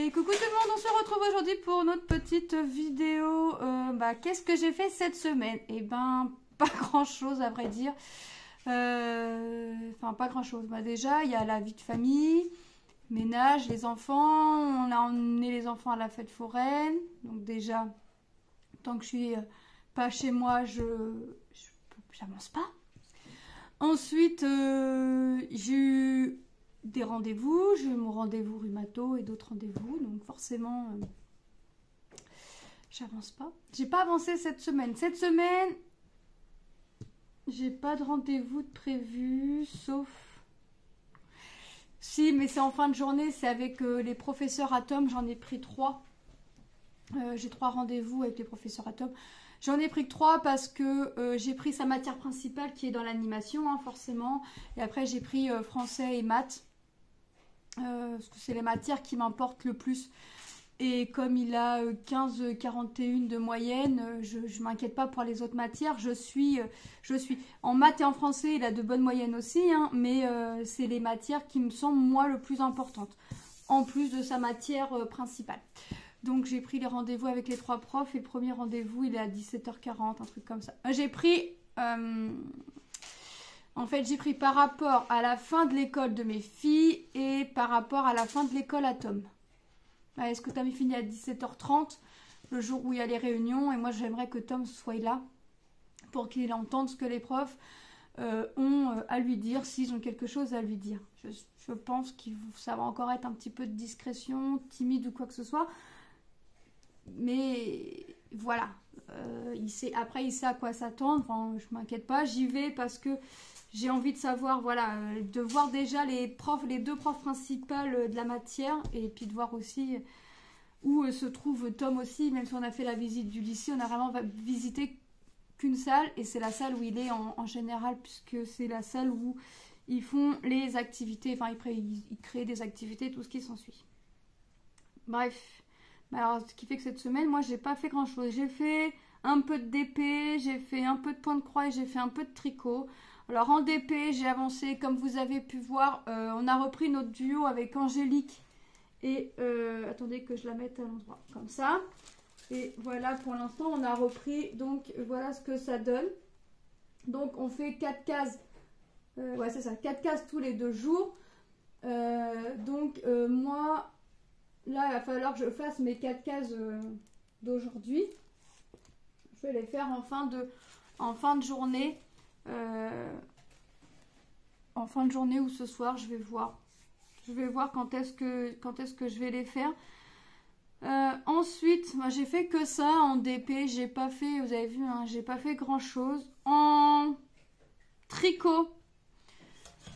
Et coucou tout le monde, on se retrouve aujourd'hui pour notre petite vidéo. Qu'est-ce que j'ai fait cette semaine? Eh ben, pas grand-chose à vrai dire. Enfin, pas grand-chose. Déjà, il y a la vie de famille, ménage, les enfants. On a emmené les enfants à la fête foraine. Donc déjà, tant que je suis pas chez moi, j'avance pas. Ensuite, j'ai eu des rendez-vous, j'ai eu mon rendez-vous rhumato et d'autres rendez-vous, donc forcément j'avance pas. J'ai pas avancé cette semaine. Cette semaine, j'ai pas de rendez-vous de prévu, sauf... Si, mais c'est en fin de journée, c'est avec les professeurs Atom, j'en ai pris 3. J'ai 3 rendez-vous avec les professeurs Atom. J'en ai pris que 3 parce que j'ai pris sa matière principale qui est dans l'animation, hein, forcément. Et après, j'ai pris français et maths. Parce que c'est les matières qui m'importent le plus. Et comme il a 15,41 de moyenne, je ne m'inquiète pas pour les autres matières. Je suis en maths et en français, il a de bonnes moyennes aussi, hein, mais c'est les matières qui me semblent, moi, le plus importantes. En plus de sa matière principale. Donc j'ai pris les rendez-vous avec les 3 profs et le premier rendez-vous il est à 17h40, un truc comme ça. J'ai pris, en fait j'ai pris par rapport à la fin de l'école de mes filles et par rapport à la fin de l'école à Tom. Est-ce que Tom est fini à 17h30, le jour où il y a les réunions, et moi j'aimerais que Tom soit là pour qu'il entende ce que les profs ont à lui dire, s'ils ont quelque chose à lui dire. Je pense que ça va encore être un petit peu de discrétion, timide ou quoi que ce soit. Mais voilà, après il sait à quoi s'attendre, enfin, je m'inquiète pas, j'y vais parce que j'ai envie de savoir, voilà, de voir déjà les 2 profs principales de la matière et puis de voir aussi où se trouve Tom aussi, même si on a fait la visite du lycée, on a vraiment visité qu'une salle et c'est la salle où il est en général puisque c'est la salle où ils font les activités, enfin ils créent des activités, tout ce qui s'ensuit. Bref. Alors, ce qui fait que cette semaine, moi, j'ai pas fait grand-chose. J'ai fait un peu de DP, j'ai fait un peu de point de croix et j'ai fait un peu de tricot. Alors, en DP, j'ai avancé, comme vous avez pu voir, on a repris notre duo avec Angélique. Et, attendez que je la mette à l'endroit, comme ça. Et voilà, pour l'instant, on a repris. Donc, voilà ce que ça donne. Donc, on fait 4 cases. Ouais, c'est ça, 4 cases tous les 2 jours. Moi... Là, il va falloir que je fasse mes 4 cases d'aujourd'hui. Je vais les faire en fin de journée. En fin de journée ou ce soir, je vais voir. Je vais voir quand est-ce que je vais les faire. Ensuite, moi, j'ai fait que ça en DP. J'ai pas fait, vous avez vu, hein, j'ai pas fait grand-chose. En tricot,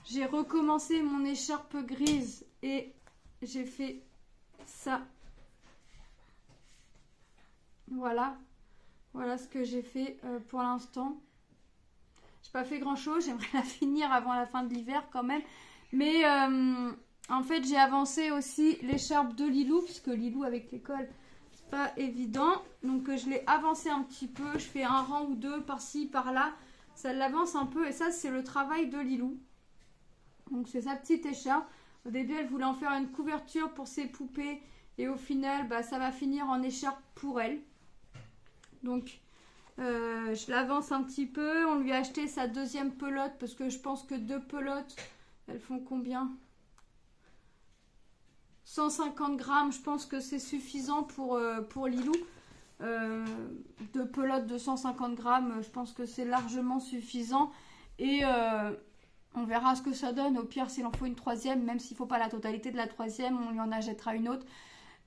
j'ai recommencé mon écharpe grise et j'ai fait... ça, voilà ce que j'ai fait pour l'instant. J'ai pas fait grand chose, j'aimerais la finir avant la fin de l'hiver quand même, mais en fait j'ai avancé aussi l'écharpe de Lilou puisque Lilou avec l'école c'est pas évident, donc je l'ai avancé un petit peu, je fais un rang ou 2 par-ci par là, ça l'avance un peu et ça c'est le travail de Lilou. Donc c'est sa petite écharpe. Au début, elle voulait en faire une couverture pour ses poupées. Et au final, ça va finir en écharpe pour elle. Donc, je l'avance un petit peu. On lui a acheté sa 2e pelote. Parce que je pense que 2 pelotes, elles font combien? 150 grammes. Je pense que c'est suffisant pour Lilou. 2 pelotes de 150 grammes. Je pense que c'est largement suffisant. Et... on verra ce que ça donne. Au pire, s'il en faut une 3e, même s'il ne faut pas la totalité de la 3e, on lui en achètera une autre.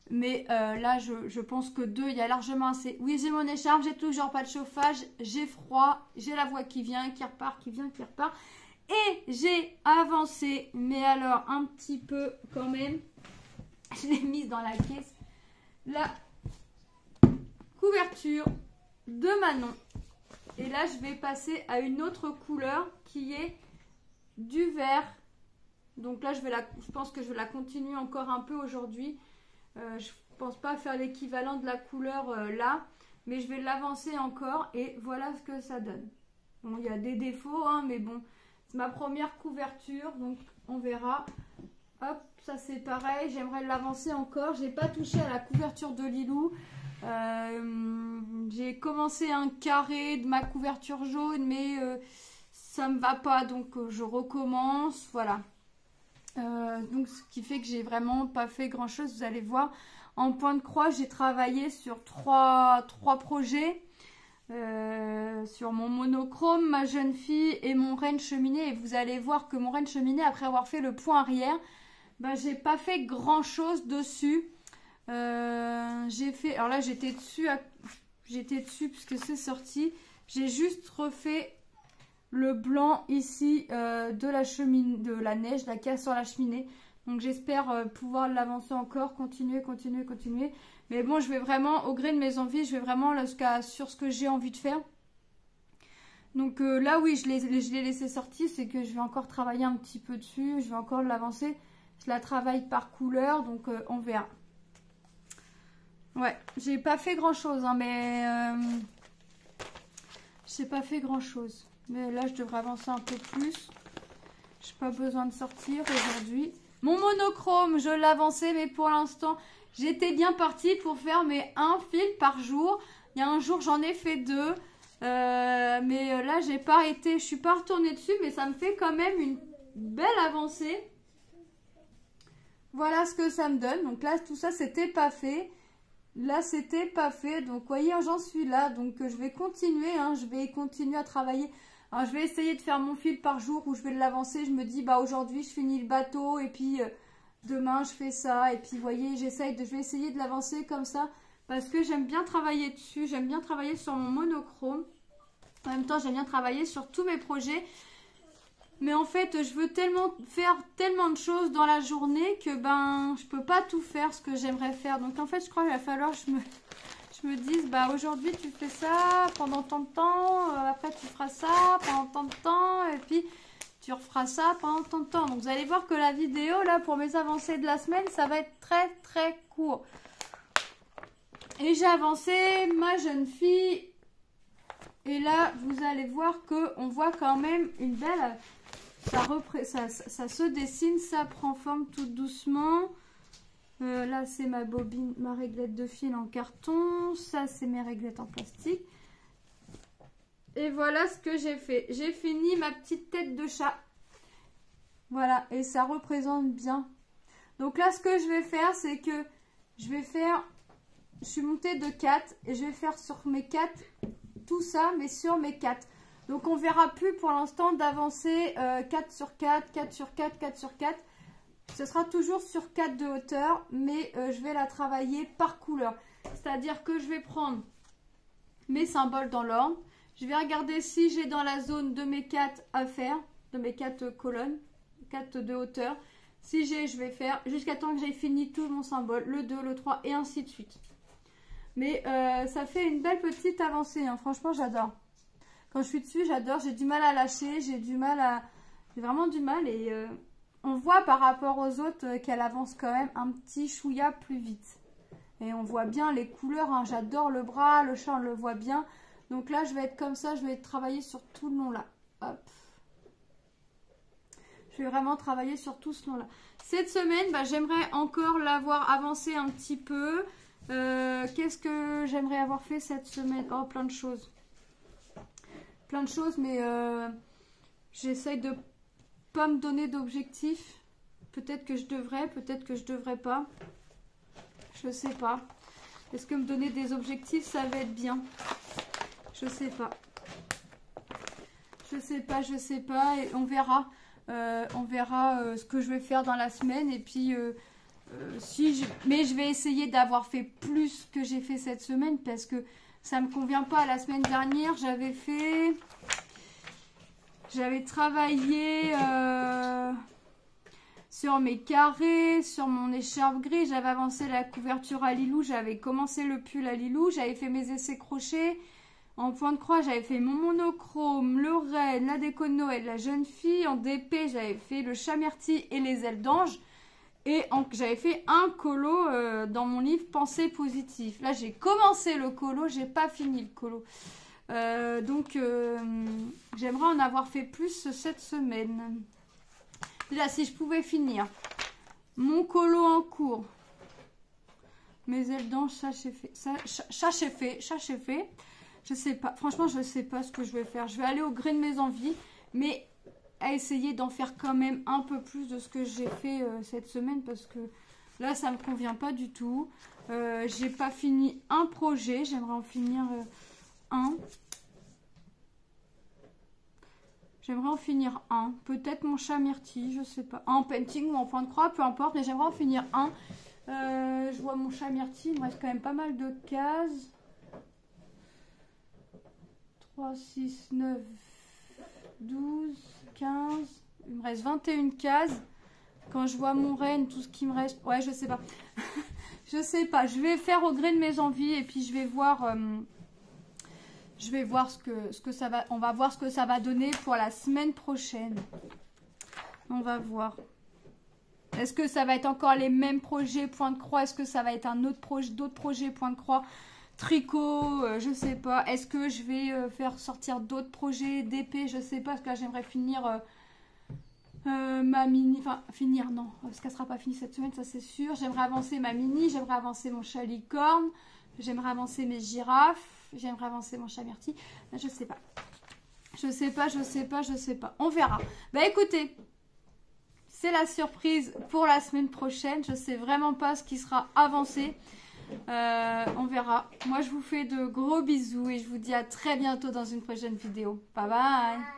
Mais là, je pense que 2, il y a largement assez. Oui, j'ai mon écharpe, j'ai toujours pas de chauffage, j'ai froid, j'ai la voix qui vient, qui repart, qui vient, qui repart. Et j'ai avancé, mais alors un petit peu quand même. Je l'ai mise dans la caisse. La couverture de Manon. Et là, je vais passer à une autre couleur qui est... du vert. Donc là je pense que je vais la continuer encore un peu aujourd'hui. Je pense pas faire l'équivalent de la couleur là, mais je vais l'avancer encore et voilà ce que ça donne. Bon, il y a des défauts, hein, mais bon, c'est ma première couverture, donc on verra. Hop, ça c'est pareil, j'aimerais l'avancer encore. J'ai pas touché à la couverture de Lilou. J'ai commencé un carré de ma couverture jaune, mais ça me va pas, donc je recommence. Voilà. Donc ce qui fait que j'ai vraiment pas fait grand chose. Vous allez voir, en point de croix, j'ai travaillé sur trois projets. Sur mon monochrome, ma jeune fille et mon reine cheminée. Et vous allez voir que mon reine cheminée, après avoir fait le point arrière, ben, j'ai pas fait grand chose dessus. J'ai fait, alors là j'étais dessus puisque c'est sorti. J'ai juste refait le blanc ici de la cheminée, de la neige, la casse sur la cheminée. Donc j'espère pouvoir l'avancer encore, continuer. Mais bon, je vais vraiment, au gré de mes envies, je vais vraiment là, sur ce que j'ai envie de faire. Donc là, oui, je l'ai laissé sortir, c'est que je vais encore travailler un petit peu dessus. Je vais encore l'avancer. Je la travaille par couleur, donc on verra. Ouais, j'ai pas fait grand chose, hein, mais j'ai pas fait grand chose. Mais là, je devrais avancer un peu plus. J'ai pas besoin de sortir aujourd'hui. Mon monochrome, je l'ai mais pour l'instant, j'étais bien partie pour faire mes 1 fil par jour. Il y a un jour, j'en ai fait 2. Mais là, j'ai pas arrêté. Je suis pas retournée dessus, mais ça me fait quand même une belle avancée. Voilà ce que ça me donne. Donc là, tout ça, c'était pas fait. Là, c'était pas fait. Donc, vous voyez, j'en suis là. Donc, je vais continuer. Hein, je vais continuer à travailler. Alors, je vais essayer de faire mon fil par jour où je vais l'avancer. Je me dis, bah aujourd'hui, je finis le bateau. Et puis, demain, je fais ça. Et puis, vous voyez, je vais essayer de l'avancer comme ça. Parce que j'aime bien travailler dessus. J'aime bien travailler sur mon monochrome. En même temps, j'aime bien travailler sur tous mes projets. Mais en fait, je veux faire tellement de choses dans la journée que ben, je peux pas tout faire ce que j'aimerais faire. Donc en fait, je crois qu'il va falloir que je me dise, bah aujourd'hui tu fais ça pendant tant de temps, après tu feras ça pendant tant de temps, et puis tu referas ça pendant tant de temps. Donc vous allez voir que la vidéo là pour mes avancées de la semaine, ça va être très très court. Et j'ai avancé ma jeune fille. Et là, vous allez voir qu'on voit quand même une belle... Ça se dessine, ça prend forme tout doucement. Là, c'est ma bobine, ma réglette de fil en carton. Ça, c'est mes réglettes en plastique. Et voilà ce que j'ai fait. J'ai fini ma petite tête de chat. Voilà, et ça représente bien. Donc là, ce que je vais faire, c'est que je vais faire... Je suis montée de 4 et je vais faire sur mes 4 tout ça, mais sur mes 4. Donc on verra plus pour l'instant d'avancer 4 sur 4, 4 sur 4, 4 sur 4. Ce sera toujours sur 4 de hauteur, mais je vais la travailler par couleur. C'est-à-dire que je vais prendre mes symboles dans l'ordre. Je vais regarder si j'ai dans la zone de mes 4 à faire, de mes 4 colonnes, 4 de hauteur. Si j'ai, je vais faire jusqu'à temps que j'ai fini tout mon symbole, le 2, le 3 et ainsi de suite. Mais ça fait une belle petite avancée, hein. Franchement, j'adore. Quand je suis dessus, j'adore. J'ai du mal à lâcher, j'ai vraiment du mal. Et on voit par rapport aux autres qu'elle avance quand même un petit chouïa plus vite. Et on voit bien les couleurs, hein. J'adore le bras, le chat, on le voit bien. Donc là, je vais être comme ça, je vais travailler sur tout le long là. Hop. Je vais vraiment travailler sur tout ce long là. Cette semaine, bah, j'aimerais encore l'avoir avancé un petit peu. Qu'est-ce que j'aimerais avoir fait cette semaine? Oh, plein de choses. Plein de choses, mais j'essaye de pas me donner d'objectifs. Peut-être que je devrais, peut-être que je devrais pas. Je sais pas. Est-ce que me donner des objectifs, ça va être bien? Je sais pas. Je sais pas. Et on verra. On verra ce que je vais faire dans la semaine. Et puis... mais je vais essayer d'avoir fait plus que j'ai fait cette semaine parce que ça me convient pas. La semaine dernière, j'avais travaillé sur mes carrés, sur mon écharpe gris. J'avais avancé la couverture à Lilou, j'avais commencé le pull à Lilou, j'avais fait mes essais crochets. En point de croix, j'avais fait mon monochrome, le reine, la déco de Noël, la jeune fille. En DP, j'avais fait le chat myrtille et les ailes d'ange. Et j'avais fait un colo dans mon livre Pensée positive. Là, j'ai commencé le colo, j'ai pas fini le colo. Donc, j'aimerais en avoir fait plus cette semaine. Là, si je pouvais finir Mon colo en cours. Mes ailes d'ange, ça c'est fait. Ça c'est fait. Je sais pas. Franchement, je sais pas ce que je vais faire. Je vais aller au gré de mes envies. Mais à essayer d'en faire quand même un peu plus de ce que j'ai fait cette semaine. Parce que là, ça me convient pas du tout. J'ai pas fini un projet. J'aimerais en finir un. J'aimerais en finir un. Peut-être mon chat myrtille, je sais pas. En painting ou en point de croix, peu importe. Mais j'aimerais en finir un. Je vois mon chat myrtille. Il me reste quand même pas mal de cases. 3, 6, 9, 12, 15. Il me reste 21 cases. Quand je vois mon renne, tout ce qui me reste... Ouais, je sais pas. Je sais pas. Je vais faire au gré de mes envies. Et puis je vais voir... Je vais voir ce que ça va... On va voir ce que ça va donner pour la semaine prochaine. On va voir. Est-ce que ça va être encore les mêmes projets point de croix? Est-ce que ça va être un autre projet, d'autres projets point de croix? Tricot, je sais pas. Est-ce que je vais faire sortir d'autres projets d'épée? Je sais pas, parce que là j'aimerais finir ma mini. Enfin, finir, non, parce qu'elle sera pas finie cette semaine, ça c'est sûr. J'aimerais avancer ma mini, j'aimerais avancer mon chat licorne, j'aimerais avancer mes girafes. J'aimerais avancer mon chat myrtille. Je sais pas. Je sais pas. On verra. Bah écoutez, c'est la surprise pour la semaine prochaine. Je sais vraiment pas ce qui sera avancé. On verra. Moi, je vous fais de gros bisous et je vous dis à très bientôt dans une prochaine vidéo. Bye bye.